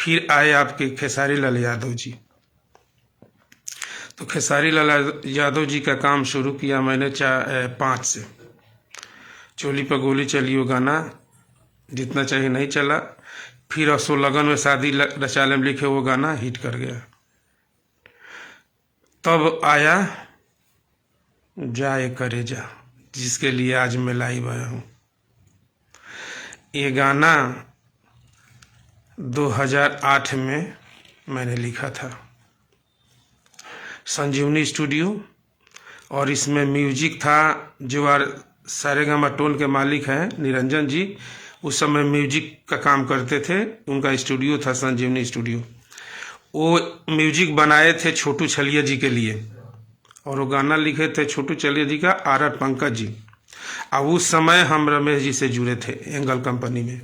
फिर आए आपके खेसारी लाल यादव जी। तो खेसारी लाल यादव जी का काम शुरू किया मैंने 5 से। चोली पर गोली चली वो गाना जितना चाहिए नहीं चला। फिर असो लगन में शादी रचाले में लिखे वो गाना हिट कर गया। तब आया जाए करे जा, जिसके लिए आज मैं लाइव आया हूँ। ये गाना 2008 में मैंने लिखा था संजीवनी स्टूडियो, और इसमें म्यूजिक था जो सारेगामा टोन के मालिक हैं निरंजन जी, उस समय म्यूजिक का काम करते थे, उनका स्टूडियो था संजीवनी स्टूडियो। वो म्यूजिक बनाए थे छोटू छलिया जी के लिए, और वो गाना लिखे थे छोटू छलिया जी का आर पंकज जी। अब उस समय हम रमेश जी से जुड़े थे एंगल कंपनी में,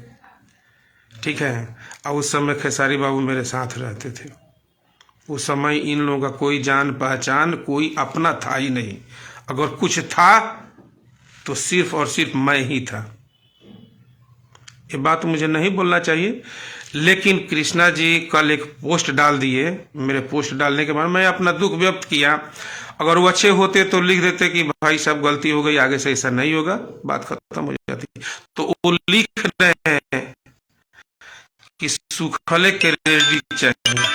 ठीक है। और उस समय खेसारी बाबू मेरे साथ रहते थे। उस समय इन लोगों का कोई जान पहचान, कोई अपना था ही नहीं। अगर कुछ था तो सिर्फ और सिर्फ मैं ही था। ये बात मुझे नहीं बोलना चाहिए, लेकिन कृष्णा जी कल एक पोस्ट डाल दिए। मेरे पोस्ट डालने के बाद मैं अपना दुख व्यक्त किया। अगर वो अच्छे होते तो लिख देते कि भाई साहब गलती हो गई, आगे से ऐसा नहीं होगा, बात खत्म हो जाती। तो वो लिख रहे हैं कि सूखले क्रेडिट चाहिए।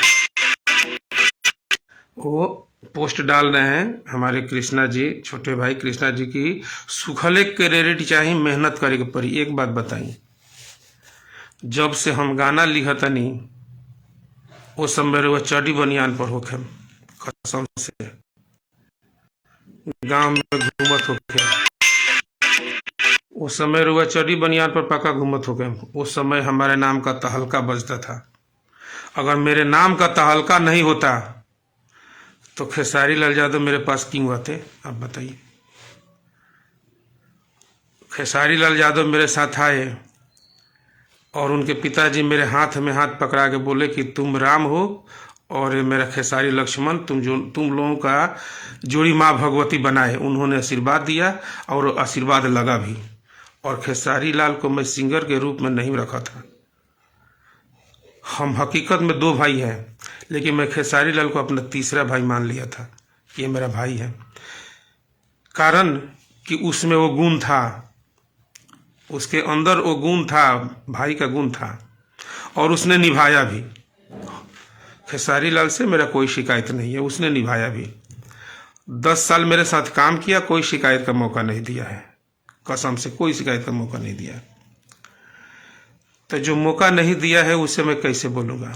वो पोस्ट डाल रहे हैं हमारे कृष्णा जी, छोटे भाई कृष्णा जी की सूखले क्रेडिट चाहिए, मेहनत करे के पड़ी। एक बात बताइए, जब से हम गाना लिखतनी वो सब मेरे वो चढ़ी बनियान पर होखे, कसम से गांव में घूमत होके, उस समय रुआ चढ़ी बनियान पर पक्का घूमत होके। उस समय हमारे नाम का तहलका बजता था। अगर मेरे नाम का तहलका नहीं होता तो खेसारी लाल यादव मेरे पास क्यों आते, आप बताइए। खेसारी लाल यादव मेरे साथ आए और उनके पिताजी मेरे हाथ में हाथ पकड़ा के बोले कि तुम राम हो और मेरा खेसारी लक्ष्मण, तुम लोगों का जोड़ी माँ भगवती बनाए। उन्होंने आशीर्वाद दिया और आशीर्वाद लगा भी। और खेसारी लाल को मैं सिंगर के रूप में नहीं रखा था। हम हकीकत में 2 भाई हैं, लेकिन मैं खेसारी लाल को अपना तीसरा भाई मान लिया था, ये मेरा भाई है। कारण कि उसमें वो गुण था, उसके अंदर वो गुण था, भाई का गुण था, और उसने निभाया भी। खेसारी लाल से मेरा कोई शिकायत नहीं है, उसने निभाया भी। 10 साल मेरे साथ काम किया, कोई शिकायत का मौका नहीं दिया है, कसम से कोई शिकायत का मौका नहीं दिया। तो जो मौका नहीं दिया है उससे मैं कैसे बोलूँगा,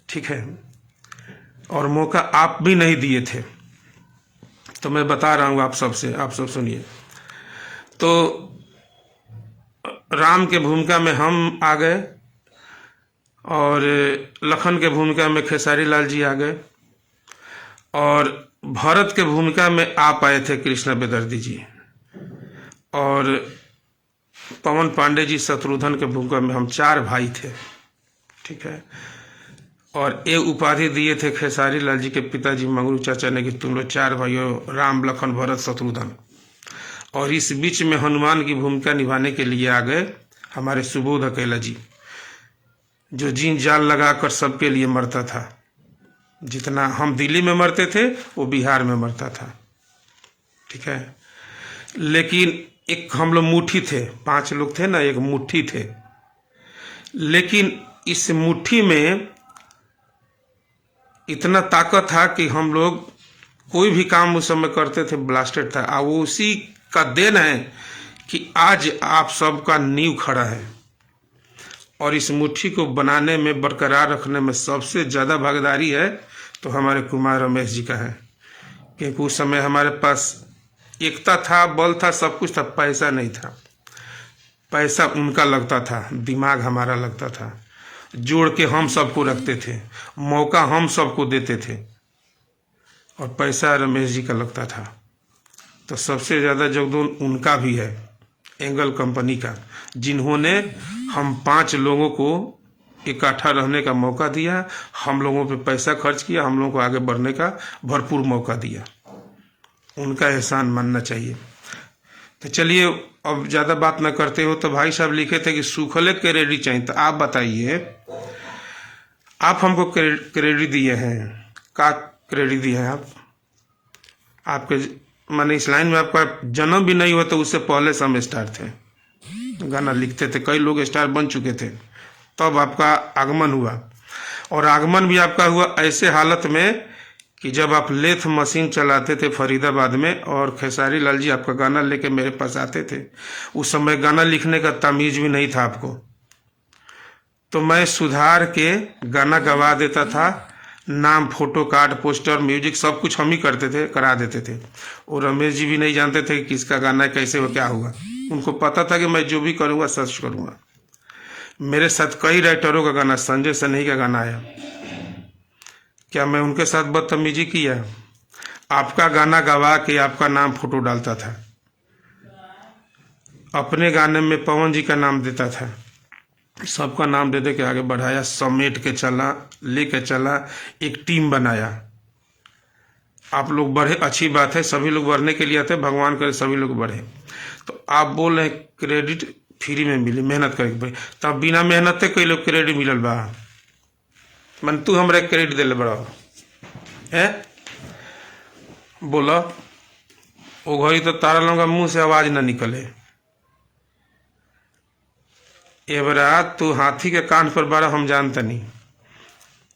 ठीक है। और मौका आप भी नहीं दिए थे, तो मैं बता रहा हूँ आप सबसे, आप सब सुनिए। तो राम के भूमिका में हम आ गए और लखन के भूमिका में खेसारी लाल जी आ गए, और भरत के भूमिका में आप आए थे कृष्णा बेदर्दी जी, और पवन पांडे जी शत्रुघ्न के भूमिका में हम 4 भाई थे, ठीक है। और एक उपाधि दिए थे खेसारी लाल जी के पिताजी मंगरू चाचा ने कि तुम लोग 4 भाइयों राम लखन भरत शत्रुघ्न। और इस बीच में हनुमान की भूमिका निभाने के लिए आ गए हमारे सुबोध अकेला जी, जो जीन जाल लगाकर सबके लिए मरता था। जितना हम दिल्ली में मरते थे वो बिहार में मरता था, ठीक है। लेकिन एक हम लोग मुट्ठी थे, 5 लोग थे ना, एक मुट्ठी थे। लेकिन इस मुट्ठी में इतना ताकत था कि हम लोग कोई भी काम उस समय करते थे ब्लास्टेड था। और वो उसी का देन है कि आज आप सबका नींव खड़ा है। और इस मुट्ठी को बनाने में, बरकरार रखने में सबसे ज़्यादा भागीदारी है तो हमारे कुमार रमेश जी का है। क्योंकि उस समय हमारे पास एकता था, बल था, सब कुछ था, पैसा नहीं था। पैसा उनका लगता था, दिमाग हमारा लगता था। जोड़ के हम सबको रखते थे, मौका हम सबको देते थे, और पैसा रमेश जी का लगता था। तो सबसे ज़्यादा योगदान उनका भी है, एंगल कंपनी का, जिन्होंने हम 5 लोगों को इकट्ठा रहने का मौका दिया, हम लोगों पे पैसा खर्च किया, हम लोगों को आगे बढ़ने का भरपूर मौका दिया। उनका एहसान मानना चाहिए। तो चलिए अब ज़्यादा बात ना करते हो। तो भाई साहब लिखे थे कि सूखले क्रेडिट चाहिए। तो आप बताइए आप हमको क्रेडिट दिए हैं। का क्रेडिट दिए हैं आप? आपके माने इस लाइन में आपका जन्म भी नहीं हुआ तो उससे पहले से हम स्टार थे, गाना लिखते थे, कई लोग स्टार बन चुके थे, तब आपका आगमन हुआ। और आगमन भी आपका हुआ ऐसे हालत में कि जब आप लेथ मशीन चलाते थे फरीदाबाद में और खेसारी लाल जी आपका गाना लेके मेरे पास आते थे। उस समय गाना लिखने का तमीज भी नहीं था आपको, तो मैं सुधार के गाना गवा देता था। नाम, फोटो कार्ड, पोस्टर, म्यूजिक सब कुछ हम ही करते थे, करा देते थे। और रमेश जी भी नहीं जानते थे कि किसका गाना है, कैसे हो, क्या होगा। उनको पता था कि मैं जो भी करूँगा सर्च करूँगा। मेरे साथ कई राइटरों का गाना, संजय सनही का गाना आया, क्या मैं उनके साथ बदतमीजी किया? आपका गाना गवा के आपका नाम, फोटो डालता था। अपने गाने में पवन जी का नाम देता था, सबका नाम दे दे के आगे बढ़ाया, समेट के चला, लेके चला, एक टीम बनाया। आप लोग बढ़े, अच्छी बात है, सभी लोग बढ़ने के लिए आते, भगवान करे सभी लोग बढ़े। तो आप बोल रहे हैं क्रेडिट फ्री में मिली, मेहनत करके भाई, तब बिना मेहनत कई लोग क्रेडिट मिलल बा। मन तू हमरा क्रेडिट दिले बड़ा है, बोला वो घड़ी तो तारा लोग मुंह से आवाज ना निकले। एबरा तू हाथी के कान पर बड़ा हम जानता नहीं,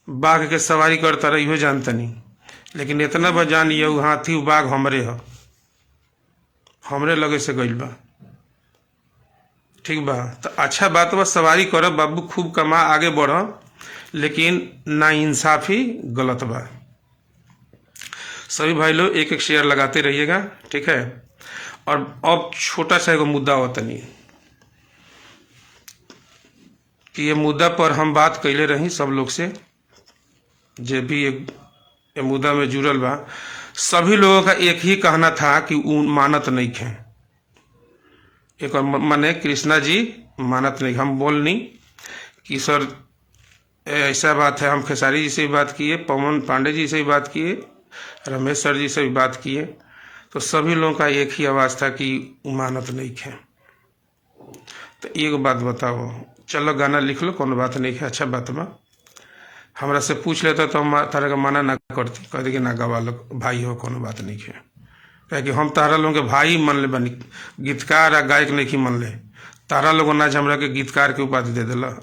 बाघ के सवारी करता रही हो जानता नहीं, लेकिन इतना बा जान ये हाथी बाघ हमरे हो, हमरे लगे से गइल बा। ठीक बा, तो अच्छा बात बा, सवारी करो बाबू, खूब कमा, आगे बढ़ो, लेकिन ना इंसाफी गलत बा। सभी भाई लोग एक एक शेयर लगाते रहिएगा, ठीक है। और अब छोटा सा एक मुद्दा होता नहीं कि ये मुद्दा पर हम बात कैले रही सब लोग से, जो भी एक मुद्दा में जुड़ल बा, सभी लोगों का एक ही कहना था कि वो मानत नहीं थे। एक और माने कृष्णा जी मानत नहीं, हम बोल नहीं कि सर ऐसा बात है, हम खेसारी जी से भी बात किए, पवन पांडे जी से भी बात किए, रमेश सर जी से भी बात किए, तो सभी लोगों का एक ही आवाज़ था कि मानत नहीं है। तो एक बात बताओ, चलो गाना लिख लो, कोनो बात नहीं है, अच्छा बात बा, हमरा से पूछ लेता तो हम तारा का मना ना करती, कह दी कि ना गवा लो भाई हो, कोनो बात नहीं है। क्या कि हम तारा लोगों के भाई मन ले बनी, गीतकार आ गायक नहीं मन ले, तारा लोग ना हमरा के गीतकार के उपाधि दे दिला,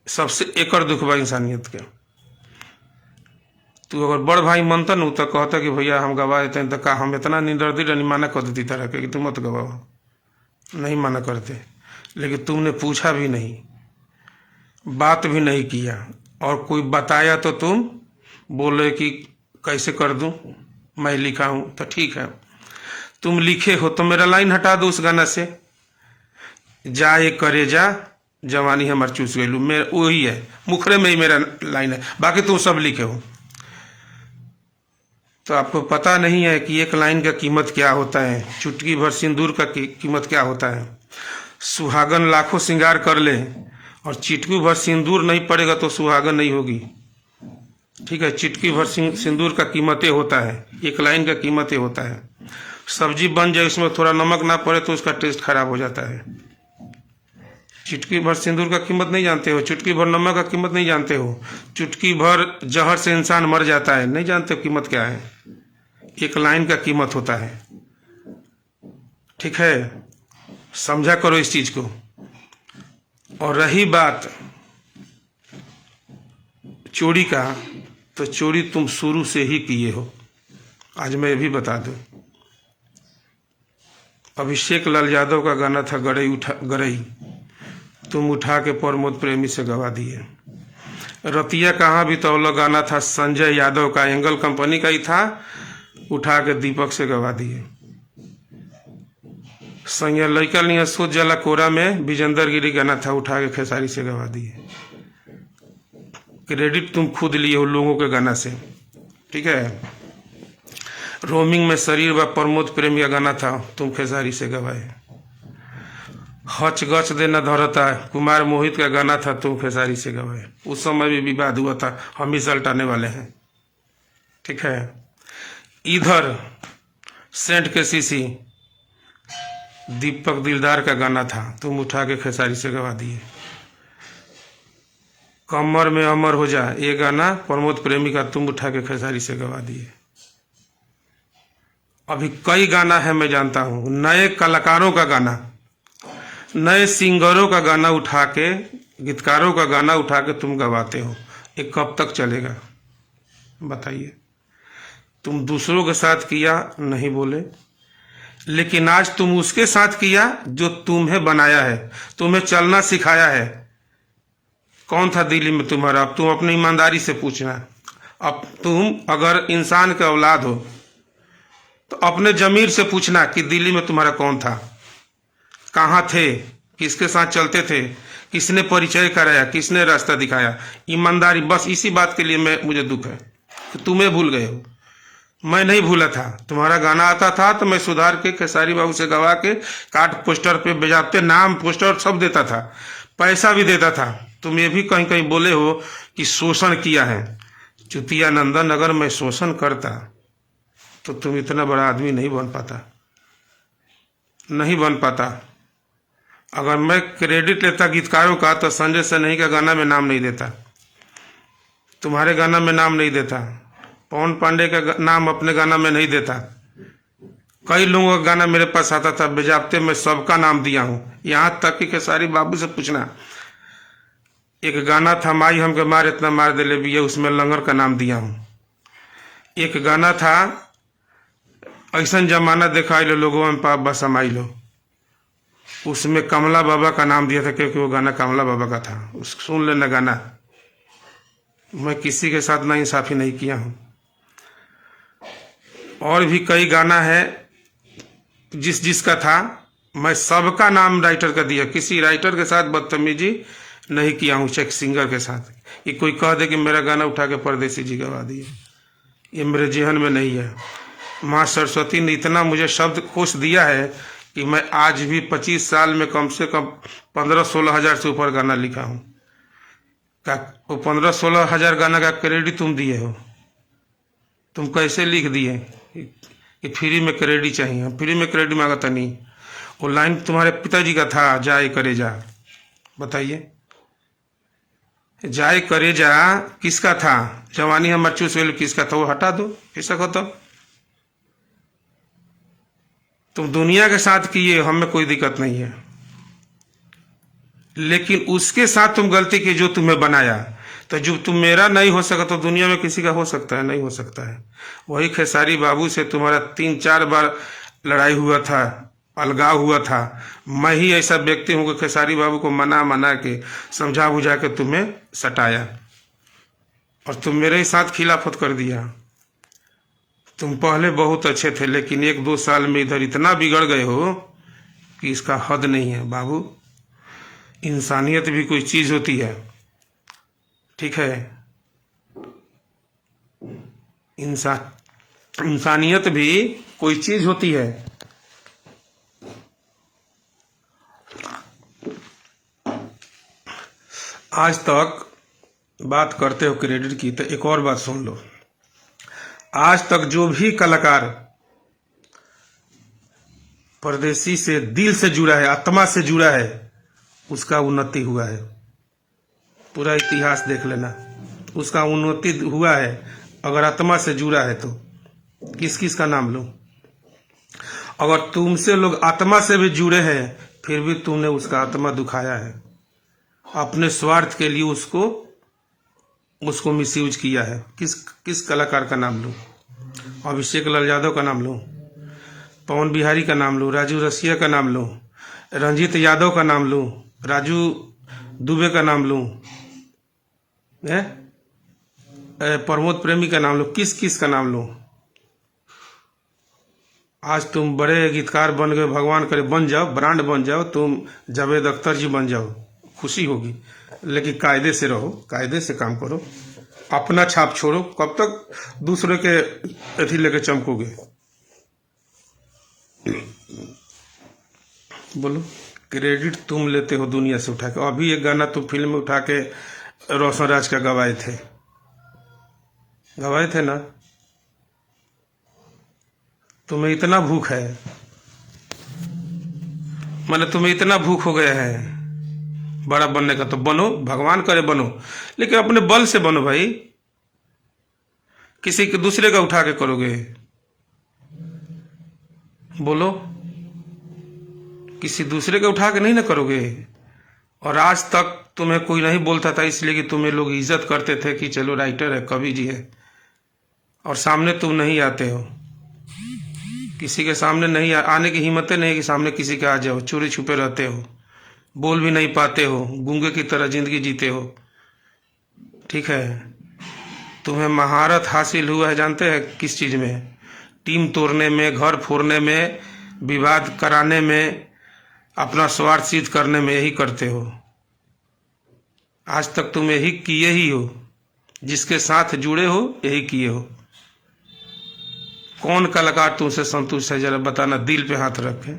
सबसे एकर दुख बा इंसानियत के। तू अगर बड़ भाई मनता न तो कहता कि भैया हम गवा देते हैं, तो का हम इतना निडरदी रही माना कर देती तरह के कि तुम मत गवाओ, नहीं माना करते। लेकिन तुमने पूछा भी नहीं, बात भी नहीं किया, और कोई बताया तो तुम बोले कि कैसे कर दूं, मैं लिखा हूं, तो ठीक है तुम लिखे हो तो मेरा लाइन हटा दो उस गाना से, जा ये करे जा जवानी हमार चूस गई, मेरा वही है, मुखरे में ही मेरा लाइन है, बाकी तुम सब लिखे हो। तो आपको पता नहीं है कि एक लाइन का कीमत क्या होता है, चुटकी भर सिंदूर का कीमत क्या होता है। सुहागन लाखों श्रृंगार कर ले और चिटकी भर सिंदूर नहीं पड़ेगा तो सुहागन नहीं होगी, ठीक है। चिटकी भर सिंदूर का कीमत होता है, एक लाइन का कीमत होता है। सब्जी बन जाए उसमें थोड़ा नमक ना पड़े तो उसका टेस्ट खराब हो जाता है। चुटकी भर सिंदूर का कीमत नहीं जानते हो, चुटकी भर नमक का कीमत नहीं जानते हो, चुटकी भर जहर से इंसान मर जाता है, नहीं जानते हो कीमत क्या है। एक लाइन का कीमत होता है, ठीक है, समझा करो इस चीज को। और रही बात चोरी का, तो चोरी तुम शुरू से ही किए हो, आज मैं ये भी बता दूं। अभिषेक लाल यादव का गाना था गरई, तुम उठा के प्रमोद प्रेमी से गवा दिए। रतिया कहाँ भी तो गाना था संजय यादव का, एंगल कंपनी का ही था, उठा के दीपक से गवा दिए। संजय लड़का नहीं सोच जला कोरा में विजेंद्र गिरी गाना था, उठा के खेसारी से गवा दिए। क्रेडिट तुम खुद लिए हो लोगों के गाना से, ठीक है। रोमिंग में शरीर व प्रमोद प्रेमी का गाना था, तुम खेसारी से गवाए। हच गच देना धरता कुमार मोहित का गाना था, तुम खेसारी से गवाए। उस समय भी विवाद हुआ था, हम ही सल्टाने वाले हैं, ठीक है। इधर सेंट के सीसी दीपक दिलदार का गाना था, तुम उठा के खेसारी से गवा दिए। कमर में अमर हो जा, ये गाना प्रमोद प्रेमी का तुम उठा के खेसारी से गवा दिए। अभी कई गाना है, मैं जानता हूं, नए कलाकारों का गाना, नए सिंगरों का गाना उठा के, गीतकारों का गाना उठा के तुम गवाते हो। ये कब तक चलेगा बताइए? तुम दूसरों के साथ किया, नहीं बोले, लेकिन आज तुम उसके साथ किया जो तुम्हें बनाया है, तुम्हें चलना सिखाया है। कौन था दिल्ली में तुम्हारा? अब तुम अपनी ईमानदारी से पूछना। अब तुम अगर इंसान के औलाद हो तो अपने जमीर से पूछना कि दिल्ली में तुम्हारा कौन था, कहाँ थे, किसके साथ चलते थे, किसने परिचय कराया, किसने रास्ता दिखाया। ईमानदारी, बस इसी बात के लिए मुझे दुख है कि तुम्हें भूल गए हो। मैं नहीं भूला था, तुम्हारा गाना आता था तो मैं सुधार के खेसारी बाबू से गवा के कार्ड पोस्टर पे बेजाते नाम पोस्टर सब देता था, पैसा भी देता था। तुम ये भी कहीं कहीं बोले हो कि शोषण किया है। चुतिया नंदन, अगर मैं शोषण करता तो तुम इतना बड़ा आदमी नहीं बन पाता, नहीं बन पाता। अगर मैं क्रेडिट लेता गीतकारों का तो संजय सनेही का गाना में नाम नहीं देता, तुम्हारे गाना में नाम नहीं देता, पवन पांडे का नाम अपने गाना में नहीं देता। कई लोगों का गाना मेरे पास आता था, बेजाब्ते में सबका नाम दिया हूं, यहां तक कि खेसारी बाबू से पूछना। एक गाना था माई हमके मार इतना मार दे ले भी, उसमें लंगर का नाम दिया हूं। एक गाना था ऐसा जमाना देखा लो लोगों में पाप बस समाई लो, उसमें कमला बाबा का नाम दिया था क्योंकि वो गाना कमला बाबा का था। उस सुन लेना गाना। मैं किसी के साथ ना इंसाफी नहीं किया हूं। और भी कई गाना है जिस जिसका था, मैं सबका नाम राइटर का दिया, किसी राइटर के साथ बदतमीजी नहीं किया हूं, चेक सिंगर के साथ। ये कोई कह दे कि मेरा गाना उठा के परदेसी जी गवा दिए, ये मेरे जेहन में नहीं है। माँ सरस्वती ने इतना मुझे शब्द कोश दिया है कि मैं आज भी 25 साल में कम से कम 15-16 हजार से ऊपर गाना लिखा हूँ। वो 15-16 हजार गाना का क्रेडिट तुम दिए हो। तुम कैसे लिख दिए कि फ्री में क्रेडिट चाहिए? फ्री में क्रेडिट मांगा था नहीं। वो लाइन तुम्हारे पिताजी का था, जाए करे जा। बताइए, जाए करे जा किसका था? जवानी हमर चूस वेल किसका था? वो हटा दो, ऐसा खत्म। तुम दुनिया के साथ किए, हमें कोई दिक्कत नहीं है, लेकिन उसके साथ तुम गलती की जो तुम्हें बनाया। तो जो तुम मेरा नहीं हो सका तो दुनिया में किसी का हो सकता है? नहीं हो सकता है। वही खेसारी बाबू से तुम्हारा 3-4 बार लड़ाई हुआ था, अलगाव हुआ था। मैं ही ऐसा व्यक्ति हूं कि खेसारी बाबू को मना के समझा बुझा के तुम्हें सटाया, और तुम मेरे ही साथ खिलाफत कर दिया। तुम पहले बहुत अच्छे थे, लेकिन 1-2 साल में इधर इतना बिगड़ गए हो कि इसका हद नहीं है। बाबू, इंसानियत भी कोई चीज होती है, ठीक है? इंसानियत भी कोई चीज होती है। आज तक बात करते हो क्रेडिट की, तो एक और बात सुन लो। आज तक जो भी कलाकार परदेसी से दिल से जुड़ा है, आत्मा से जुड़ा है, उसका उन्नति हुआ है। पूरा इतिहास देख लेना, उसका उन्नति हुआ है। अगर आत्मा से जुड़ा है तो किस किस का नाम लूं? अगर तुमसे लोग आत्मा से भी जुड़े हैं, फिर भी तुमने उसका आत्मा दुखाया है, अपने स्वार्थ के लिए उसको मिसयूज किया है। किस कलाकार का नाम लूं? अभिषेक लाल यादव का नाम लूं, पवन बिहारी का नाम लूं, राजू रसिया का नाम लूं, रंजीत यादव का नाम लूं, राजू दुबे का नाम लूं, प्रमोद प्रेमी का नाम लूं, किस किस का नाम लूं? आज तुम बड़े गीतकार बन गए, भगवान करे बन जाओ, ब्रांड बन जाओ, तुम जावेद अख्तर जी बन जाओ, खुशी होगी। लेकिन कायदे से रहो, कायदे से काम करो, अपना छाप छोड़ो। कब तक दूसरे के अथी लेके चमकोगे? बोलो, क्रेडिट तुम लेते हो दुनिया से उठा के। अभी एक गाना तुम फिल्म में उठा के रोशन राज का गवाए थे ना? तुम्हें इतना भूख है, माने तुम्हें इतना भूख हो गया है बड़ा बनने का तो बनो, भगवान करे बनो, लेकिन अपने बल से बनो भाई। किसी के दूसरे का उठा के करोगे? बोलो, किसी दूसरे का उठा के नहीं ना करोगे। और आज तक तुम्हें कोई नहीं बोलता था इसलिए कि तुम्हें लोग इज्जत करते थे कि चलो राइटर है, कवि जी है, और सामने तुम नहीं आते हो। किसी के सामने नहीं आने की हिम्मत नहीं कि सामने किसी के आ जाओ, चोरी छुपे रहते हो, बोल भी नहीं पाते हो, गूंगे की तरह जिंदगी जीते हो। ठीक है, तुम्हें महारत हासिल हुआ है जानते हैं किस चीज में? टीम तोड़ने में, घर फोड़ने में, विवाद कराने में, अपना स्वार्थ सिद्ध करने में, यही करते हो। आज तक तुम यही किए ही हो, जिसके साथ जुड़े हो यही किए हो। कौन कलाकार तुमसे संतुष्ट है जरा बताना, दिल पे हाथ रखे।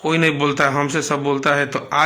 कोई नहीं बोलता है, हमसे सब बोलता है। तो आज